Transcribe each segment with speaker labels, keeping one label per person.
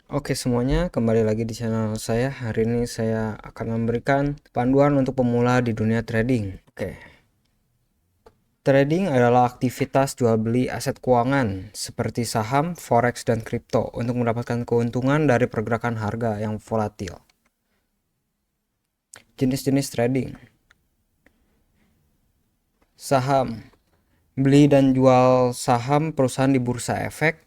Speaker 1: Oke semuanya, kembali lagi di channel saya. Hari ini saya akan memberikan panduan untuk pemula di dunia trading. Trading adalah aktivitas jual beli aset keuangan seperti saham, forex, dan kripto untuk mendapatkan keuntungan dari pergerakan harga yang volatil. Jenis-jenis trading. Saham. Beli dan jual saham perusahaan di bursa efek.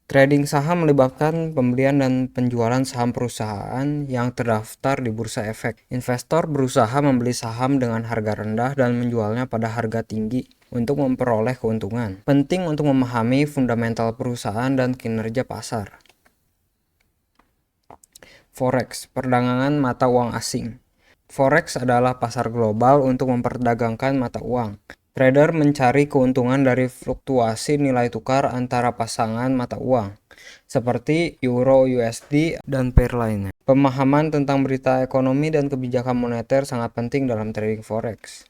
Speaker 1: Trading saham melibatkan pembelian dan penjualan saham perusahaan yang terdaftar di bursa efek. Investor berusaha membeli saham dengan harga rendah dan menjualnya pada harga tinggi untuk memperoleh keuntungan. Penting untuk memahami fundamental perusahaan dan kinerja pasar. Forex, perdagangan mata uang asing. Forex adalah pasar global untuk memperdagangkan mata uang. Trader mencari keuntungan dari fluktuasi nilai tukar antara pasangan mata uang, seperti Euro, USD, dan pair lainnya. Pemahaman tentang berita ekonomi dan kebijakan moneter sangat penting dalam trading forex.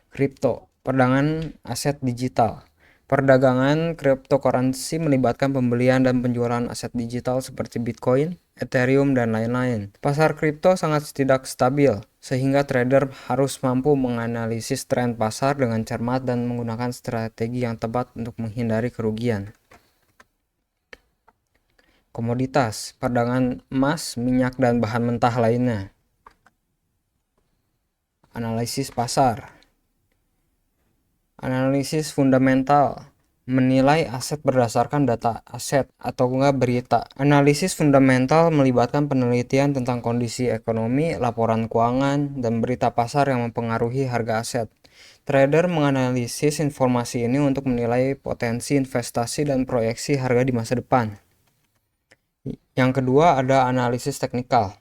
Speaker 1: Kripto, perdagangan aset digital. Perdagangan cryptocurrency melibatkan pembelian dan penjualan aset digital seperti Bitcoin, Ethereum, dan lain-lain. Pasar kripto sangat tidak stabil, sehingga trader harus mampu menganalisis tren pasar dengan cermat dan menggunakan strategi yang tepat untuk menghindari kerugian. Komoditas, perdagangan emas, minyak, dan bahan mentah lainnya. Analisis pasar. Analisis fundamental, menilai aset berdasarkan data aset atau enggak berita. Analisis fundamental melibatkan penelitian tentang kondisi ekonomi, laporan keuangan, dan berita pasar yang mempengaruhi harga aset. Trader menganalisis informasi ini untuk menilai potensi investasi dan proyeksi harga di masa depan. Yang kedua ada analisis teknikal,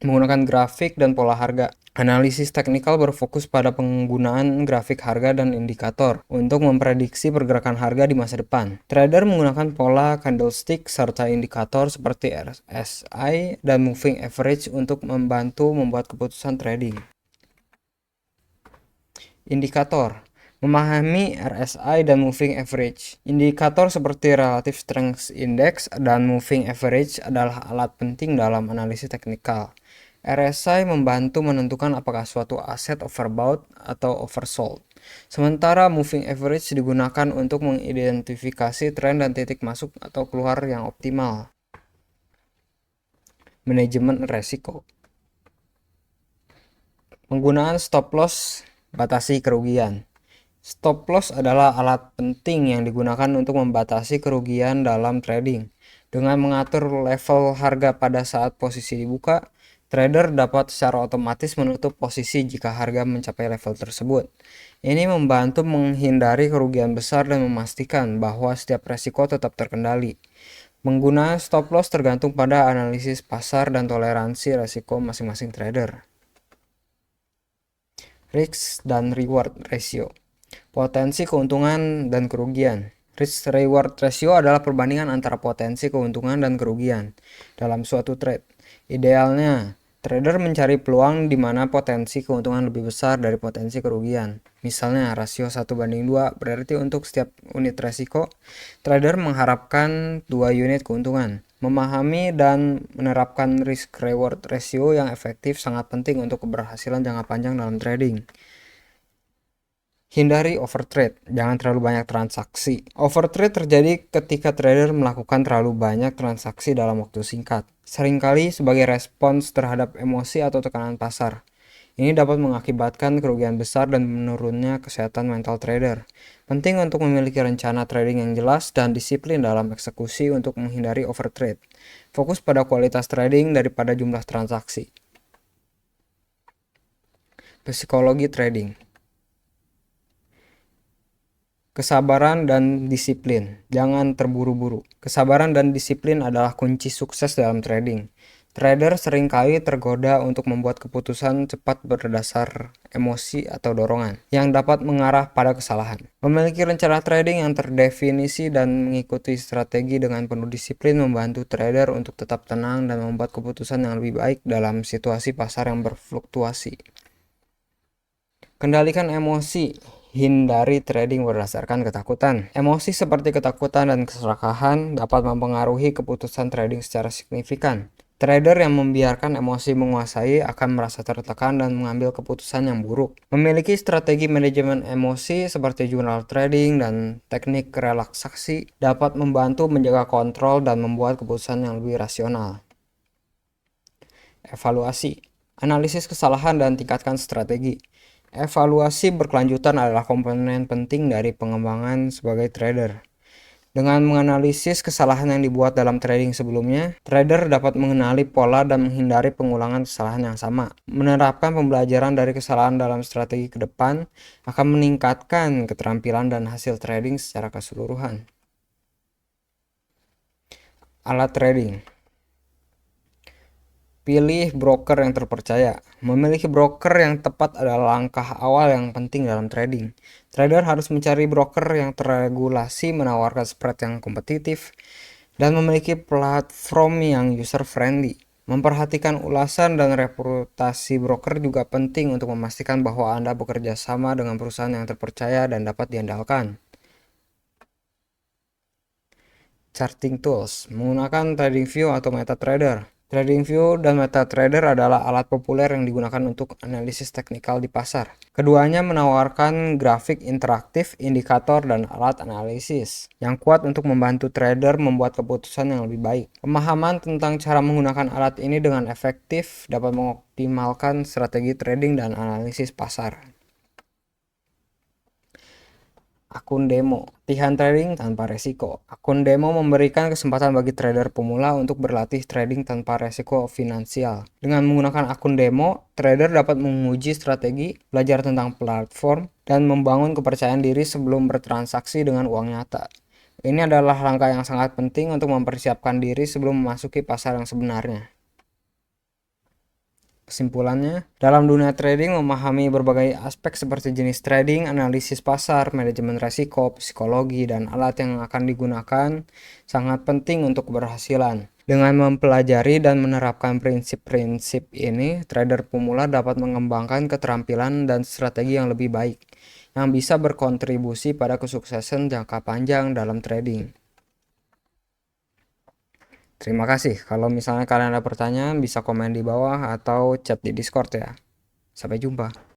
Speaker 1: menggunakan grafik dan pola harga. Analisis teknikal berfokus pada penggunaan grafik harga dan indikator untuk memprediksi pergerakan harga di masa depan. Trader menggunakan pola candlestick serta indikator seperti RSI dan moving average untuk membantu membuat keputusan trading. Indikator. Memahami RSI dan moving average. Indikator seperti relative strength index dan moving average adalah alat penting dalam analisis teknikal. RSI membantu menentukan apakah suatu aset overbought atau oversold. Sementara moving average digunakan untuk mengidentifikasi tren dan titik masuk atau keluar yang optimal. Manajemen resiko. Penggunaan stop loss, batasi kerugian. Stop loss adalah alat penting yang digunakan untuk membatasi kerugian dalam trading. Dengan mengatur level harga pada saat posisi dibuka, trader dapat secara otomatis menutup posisi jika harga mencapai level tersebut. Ini membantu menghindari kerugian besar dan memastikan bahwa setiap resiko tetap terkendali. Penggunaan stop loss tergantung pada analisis pasar dan toleransi resiko masing-masing trader. Risk dan reward ratio. Potensi keuntungan dan kerugian. Risk reward ratio adalah perbandingan antara potensi keuntungan dan kerugian dalam suatu trade. Idealnya, trader mencari peluang di mana potensi keuntungan lebih besar dari potensi kerugian. Misalnya, rasio 1:2 berarti untuk setiap unit resiko, trader mengharapkan 2 unit keuntungan. Memahami dan menerapkan risk reward ratio yang efektif sangat penting untuk keberhasilan jangka panjang dalam trading. Hindari overtrade, jangan terlalu banyak transaksi. Overtrade terjadi ketika trader melakukan terlalu banyak transaksi dalam waktu singkat, seringkali sebagai respons terhadap emosi atau tekanan pasar. Ini dapat mengakibatkan kerugian besar dan menurunnya kesehatan mental trader. Penting untuk memiliki rencana trading yang jelas dan disiplin dalam eksekusi untuk menghindari overtrade. Fokus pada kualitas trading daripada jumlah transaksi. Psikologi trading. Kesabaran dan disiplin. Jangan terburu-buru. Kesabaran dan disiplin adalah kunci sukses dalam trading. Trader seringkali tergoda untuk membuat keputusan cepat berdasar emosi atau dorongan yang dapat mengarah pada kesalahan. Memiliki rencana trading yang terdefinisi dan mengikuti strategi dengan penuh disiplin membantu trader untuk tetap tenang dan membuat keputusan yang lebih baik dalam situasi pasar yang berfluktuasi. Kendalikan emosi. Hindari trading berdasarkan ketakutan. Emosi seperti ketakutan dan keserakahan dapat mempengaruhi keputusan trading secara signifikan. Trader yang membiarkan emosi menguasai akan merasa tertekan dan mengambil keputusan yang buruk. Memiliki strategi manajemen emosi seperti jurnal trading dan teknik relaksasi dapat membantu menjaga kontrol dan membuat keputusan yang lebih rasional. Evaluasi, analisis kesalahan dan tingkatkan strategi. Evaluasi berkelanjutan adalah komponen penting dari pengembangan sebagai trader. Dengan menganalisis kesalahan yang dibuat dalam trading sebelumnya, trader dapat mengenali pola dan menghindari pengulangan kesalahan yang sama. Menerapkan pembelajaran dari kesalahan dalam strategi ke depan akan meningkatkan keterampilan dan hasil trading secara keseluruhan. Alat trading. Pilih broker yang terpercaya. Memiliki broker yang tepat adalah langkah awal yang penting dalam trading. Trader harus mencari broker yang terregulasi, menawarkan spread yang kompetitif, dan memiliki platform yang user-friendly. Memperhatikan ulasan dan reputasi broker juga penting untuk memastikan bahwa Anda bekerja sama dengan perusahaan yang terpercaya dan dapat diandalkan. Charting tools, menggunakan TradingView atau MetaTrader. TradingView dan MetaTrader adalah alat populer yang digunakan untuk analisis teknikal di pasar. Keduanya menawarkan grafik interaktif, indikator, dan alat analisis yang kuat untuk membantu trader membuat keputusan yang lebih baik. Pemahaman tentang cara menggunakan alat ini dengan efektif dapat mengoptimalkan strategi trading dan analisis pasar. Akun demo, latihan trading tanpa resiko. Akun demo memberikan kesempatan bagi trader pemula untuk berlatih trading tanpa resiko finansial. Dengan menggunakan akun demo, trader dapat menguji strategi, belajar tentang platform, dan membangun kepercayaan diri sebelum bertransaksi dengan uang nyata. Ini adalah langkah yang sangat penting untuk mempersiapkan diri sebelum memasuki pasar yang sebenarnya. Kesimpulannya, dalam dunia trading memahami berbagai aspek seperti jenis trading, analisis pasar, manajemen resiko, psikologi, dan alat yang akan digunakan sangat penting untuk keberhasilan. Dengan mempelajari dan menerapkan prinsip-prinsip ini, trader pemula dapat mengembangkan keterampilan dan strategi yang lebih baik, yang bisa berkontribusi pada kesuksesan jangka panjang dalam trading. Terima kasih. Kalau misalnya kalian ada pertanyaan, bisa komen di bawah atau chat di Discord ya. Sampai jumpa.